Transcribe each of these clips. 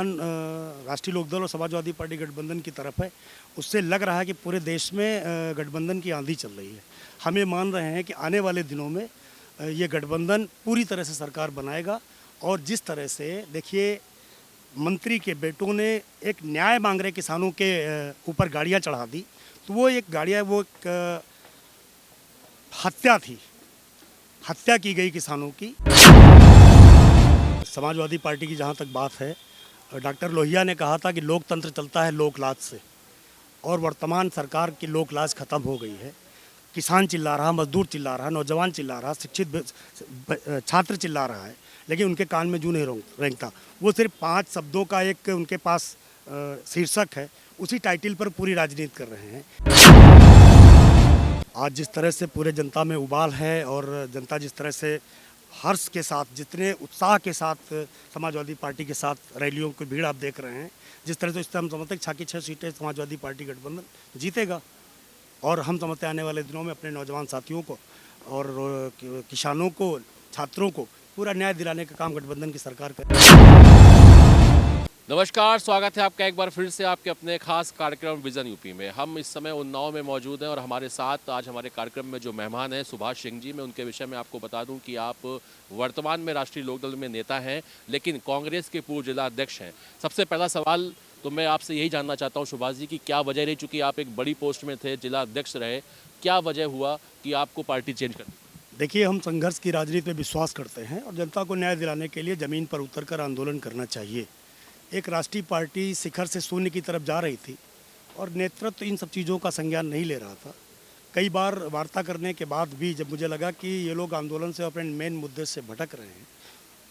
रुझान राष्ट्रीय लोकदल और समाजवादी पार्टी गठबंधन की तरफ है, उससे लग रहा है कि पूरे देश में गठबंधन की आंधी चल रही है। हम ये मान रहे हैं कि आने वाले दिनों में ये गठबंधन पूरी तरह से सरकार बनाएगा। और जिस तरह से देखिए, मंत्री के बेटों ने एक न्याय मांग रहे किसानों के ऊपर गाड़ियाँ चढ़ा दी, तो वो एक हत्या थी, हत्या की गई किसानों की। समाजवादी पार्टी की जहाँ तक बात है, डॉक्टर लोहिया ने कहा था कि लोकतंत्र चलता है लोकलाज से, और वर्तमान सरकार की लोकलाज खत्म हो गई है। किसान चिल्ला रहा, मजदूर चिल्ला रहा, नौजवान चिल्ला रहा, शिक्षित छात्र चिल्ला रहा है, लेकिन उनके कान में जूं नहीं रेंगता। वो सिर्फ 5 शब्दों का एक उनके पास शीर्षक है, उसी टाइटल पर पूरी राजनीति कर रहे हैं। आज जिस तरह से पूरे जनता में उबाल है और जनता जिस तरह से हर्ष के साथ, जितने उत्साह के साथ समाजवादी पार्टी के साथ रैलियों की भीड़ आप देख रहे हैं, जिस तरह से, इससे हम समझते हैं 6 की 6 सीटें समाजवादी पार्टी गठबंधन जीतेगा। और हम समझते हैं आने वाले दिनों में अपने नौजवान साथियों को और किसानों को, छात्रों को पूरा न्याय दिलाने का काम गठबंधन की सरकार करेगी। नमस्कार, स्वागत है आपका एक बार फिर से आपके अपने खास कार्यक्रम विजन यूपी में। हम इस समय उन्नाव में मौजूद हैं और हमारे साथ आज हमारे कार्यक्रम में जो मेहमान हैं सुभाष सिंह जी। मैं उनके विषय में आपको बता दूं कि आप वर्तमान में राष्ट्रीय लोकदल में नेता हैं, लेकिन कांग्रेस के पूर्व जिला अध्यक्ष हैं। सबसे पहला सवाल तो मैं आपसे यही जानना चाहता हूँ सुभाष जी की क्या वजह रही, चूँकि आप एक बड़ी पोस्ट में थे, जिला अध्यक्ष रहे, क्या वजह हुआ कि आपको पार्टी चेंज करनी? देखिए, हम संघर्ष की राजनीति में विश्वास करते हैं और जनता को न्याय दिलाने के लिए ज़मीन पर उतरकर आंदोलन करना चाहिए। एक राष्ट्रीय पार्टी शिखर से शून्य की तरफ जा रही थी और नेतृत्व इन सब चीज़ों का संज्ञान नहीं ले रहा था। कई बार वार्ता करने के बाद भी जब मुझे लगा कि ये लोग आंदोलन से अपने मेन मुद्दे से भटक रहे हैं,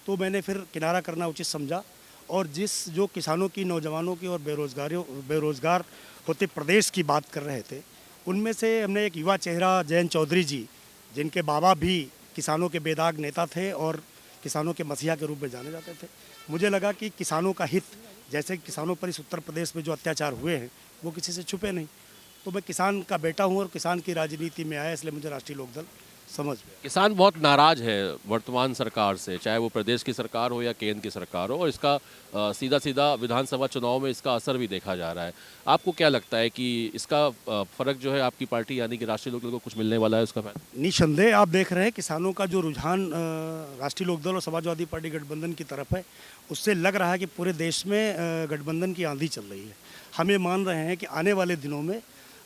तो मैंने फिर किनारा करना उचित समझा। और जो किसानों की, नौजवानों की और बेरोज़गार होते प्रदेश की बात कर रहे थे, उनमें से हमने एक युवा चेहरा जयंत चौधरी जी, जिनके बाबा भी किसानों के बेदाग नेता थे और किसानों के मसीहा के रूप में जाने जाते थे, मुझे लगा कि किसानों का हित, जैसे किसानों पर इस उत्तर प्रदेश में जो अत्याचार हुए हैं वो किसी से छुपे नहीं। तो मैं किसान का बेटा हूं और किसान की राजनीति में आया, इसलिए मुझे राष्ट्रीय लोकदल समझ गया। किसान बहुत नाराज है वर्तमान सरकार से, चाहे वो प्रदेश की सरकार हो या केंद्र की सरकार हो, और इसका सीधा सीधा विधानसभा चुनाव में इसका असर भी देखा जा रहा है। आपको क्या लगता है कि इसका फर्क जो है आपकी पार्टी यानी कि राष्ट्रीय लोकदल को कुछ मिलने वाला है उसका फायदा? निसंदेह आप देख रहे हैं किसानों का जो रुझान राष्ट्रीय लोकदल और समाजवादी पार्टी गठबंधन की तरफ है, उससे लग रहा है कि पूरे देश में गठबंधन की आंधी चल रही है। हम ये मान रहे हैं कि आने वाले दिनों में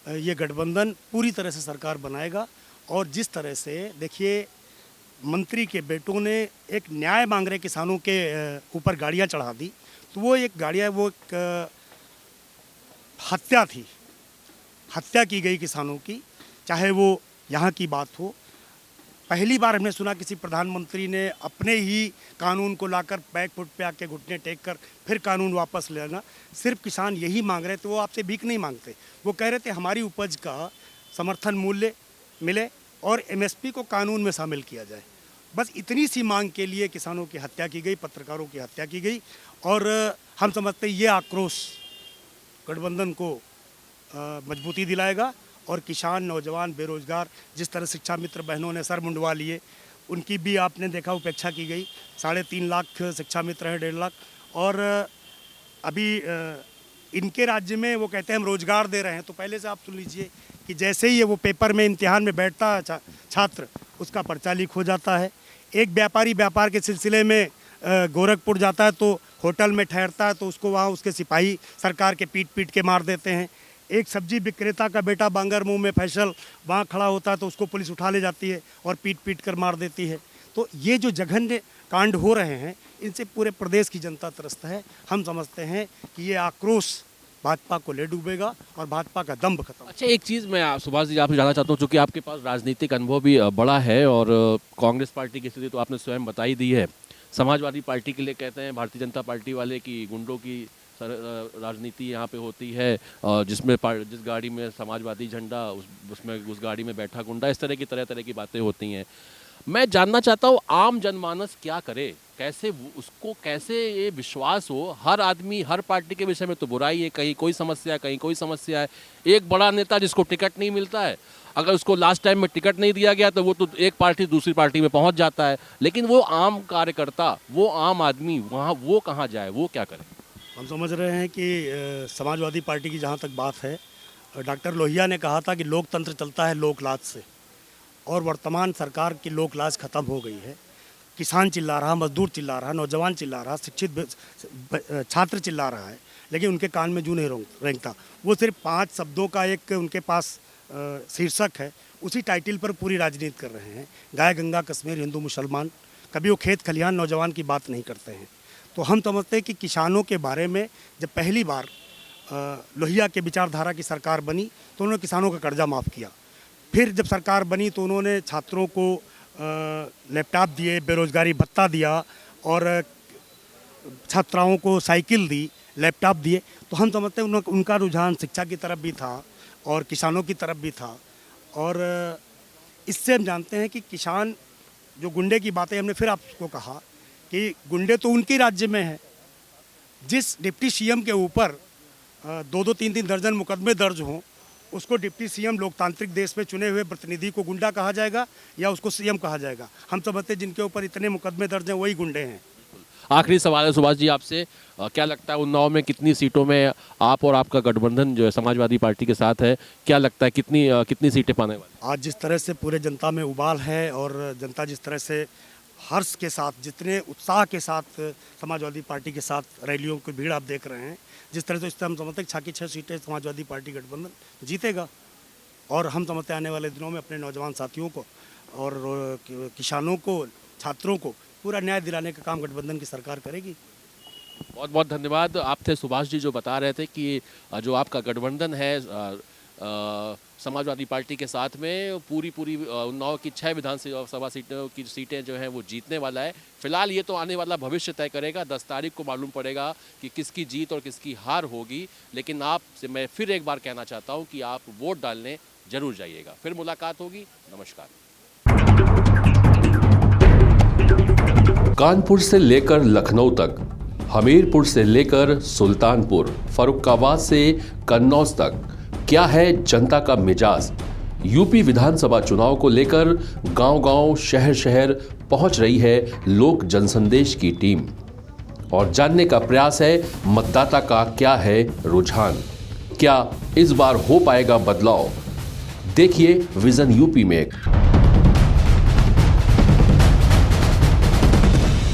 ये गठबंधन पूरी तरह से सरकार बनाएगा। और जिस तरह से देखिए, मंत्री के बेटों ने एक न्याय मांग रहे किसानों के ऊपर गाड़ियाँ चढ़ा दी, तो वो एक हत्या थी, हत्या की गई किसानों की। चाहे वो यहाँ की बात हो, पहली बार हमने सुना किसी प्रधानमंत्री ने अपने ही कानून को लाकर बैक फुट पे आके घुटने टेक कर फिर कानून वापस लेना। सिर्फ किसान यही मांग रहे थे, वो आपसे भीख नहीं मांगते, वो कह रहे थे हमारी उपज का समर्थन मूल्य मिले और एमएसपी को कानून में शामिल किया जाए। बस इतनी सी मांग के लिए किसानों की हत्या की गई, पत्रकारों की हत्या की गई। और हम समझते हैं ये आक्रोश गठबंधन को मजबूती दिलाएगा और किसान, नौजवान, बेरोजगार, जिस तरह शिक्षा मित्र बहनों ने सर मुंडवा लिए, उनकी भी आपने देखा उपेक्षा की गई। 3.5 लाख शिक्षा मित्र हैं, 1.5 लाख। और अभी इनके राज्य में वो कहते हैं हम रोजगार दे रहे हैं, तो पहले से आप सुन लीजिए कि जैसे ही ये वो पेपर में इम्तिहान में बैठता है छात्र, उसका पर्चा लीक हो जाता है। एक व्यापारी व्यापार के सिलसिले में गोरखपुर जाता है तो होटल में ठहरता है, तो उसको वहाँ उसके सिपाही सरकार के पीट के मार देते हैं। एक सब्जी विक्रेता का बेटा बांगर मुंह में फैसल वहाँ खड़ा होता है तो उसको पुलिस उठा ले जाती है और पीट कर मार देती है। तो ये जो जघन्य कांड हो रहे हैं, इनसे पूरे प्रदेश की जनता त्रस्त है। हम समझते हैं कि ये आक्रोश भाजपा को ले डूबेगा और भाजपा का दम्भ खत्म। अच्छा, एक चीज़ मैं सुभाष जी आपसे जानना चाहता हूँ, चूँकि आपके पास राजनीतिक अनुभव भी बड़ा है और कांग्रेस पार्टी की स्थिति तो आपने स्वयं बताई दी है। समाजवादी पार्टी के लिए कहते हैं भारतीय जनता पार्टी वाले की गुंडों की राजनीति यहाँ पे होती है, जिसमें जिस गाड़ी में समाजवादी झंडा उसमें उस गाड़ी में बैठा गुंडा, इस तरह की बातें होती हैं। मैं जानना चाहता हूँ आम जनमानस क्या करे, कैसे ये विश्वास हो। हर आदमी हर पार्टी के विषय में तो बुराई है, कहीं कोई समस्या है, कहीं कोई समस्या है। एक बड़ा नेता जिसको टिकट नहीं मिलता है, अगर उसको लास्ट टाइम में टिकट नहीं दिया गया तो वो तो एक पार्टी दूसरी पार्टी में पहुंच जाता है, लेकिन वो आम कार्यकर्ता, वो आम आदमी वहाँ वो कहाँ जाए, वो क्या करे? हम समझ रहे हैं कि समाजवादी पार्टी की जहाँ तक बात है, डॉक्टर लोहिया ने कहा था कि लोकतंत्र चलता है लोकलाज से, और वर्तमान सरकार की लोकलाज खत्म हो गई है। किसान चिल्ला रहा, मजदूर चिल्ला रहा, नौजवान चिल्ला रहा, शिक्षित छात्र चिल्ला रहा है, लेकिन उनके कान में जू नहीं रेंगता। वो सिर्फ 5 शब्दों का एक उनके पास शीर्षक है, उसी टाइटल पर पूरी राजनीति कर रहे हैं। गाय गंगा कश्मीर हिंदू मुसलमान, कभी वो खेत खलिहान नौजवान की बात नहीं करते हैं। तो हम समझते हैं कि किसानों के बारे में जब पहली बार लोहिया के विचारधारा की सरकार बनी तो उन्होंने किसानों का कर्जा माफ़ किया। फिर जब सरकार बनी तो उन्होंने छात्रों को लैपटॉप दिए, बेरोजगारी भत्ता दिया और छात्राओं को साइकिल दी, लैपटॉप दिए। तो हम समझते हैं उनका रुझान शिक्षा की तरफ भी था और किसानों की तरफ भी था। और इससे हम जानते हैं कि किसान जो गुंडे की बातें हमने फिर आपको कहा कि गुंडे तो उनके राज्य में है। जिस डिप्टी सीएम के ऊपर 2-2, 3-3 दर्जन मुकदमे दर्ज हों, उसको डिप्टी सीएम लोकतांत्रिक देश में चुने हुए प्रतिनिधि को गुंडा कहा जाएगा या उसको सीएम कहा जाएगा? हम समझते हैं जिनके ऊपर इतने मुकदमे दर्ज हैं वही गुंडे हैं। आखिरी सवाल है सुभाष जी आपसे, क्या लगता है उन्नाव में कितनी सीटों में आप और आपका गठबंधन जो है समाजवादी पार्टी के साथ है, क्या लगता है कितनी सीटें पाने वाली? आज जिस तरह से पूरे जनता में उबाल है और जनता जिस तरह से हर्ष के साथ, जितने उत्साह के साथ समाजवादी पार्टी के साथ रैलियों की भीड़ आप देख रहे हैं, जिस तरह से इससे हम समझते हैं 6 की 6 सीटें समाजवादी पार्टी गठबंधन जीतेगा। और हम समझते हैं आने वाले दिनों में अपने नौजवान साथियों को और किसानों को, छात्रों को पूरा न्याय दिलाने का काम गठबंधन की सरकार करेगी। बहुत बहुत धन्यवाद। आप थे सुभाष जी जो बता रहे थे कि जो आपका गठबंधन है समाजवादी पार्टी के साथ में पूरी उन्नाव की 6 विधानसभा सीटों की सीटें जो हैं वो जीतने वाला है। फिलहाल ये तो आने वाला भविष्य तय करेगा, 10 तारीख को मालूम पड़ेगा कि किसकी जीत और किसकी हार होगी। लेकिन आपसे मैं फिर एक बार कहना चाहता हूँ कि आप वोट डालने जरूर जाइएगा। फिर मुलाकात होगी। नमस्कार। कानपुर से लेकर लखनऊ तक, हमीरपुर से लेकर सुल्तानपुर, फर्रुखाबाद से कन्नौज तक, क्या है जनता का मिजाज? यूपी विधानसभा चुनाव को लेकर गांव-गांव, शहर-शहर पहुंच रही है लोक जनसंदेश की टीम और जानने का प्रयास है मतदाता का क्या है रुझान। क्या इस बार हो पाएगा बदलाव? देखिए विजन यूपी में।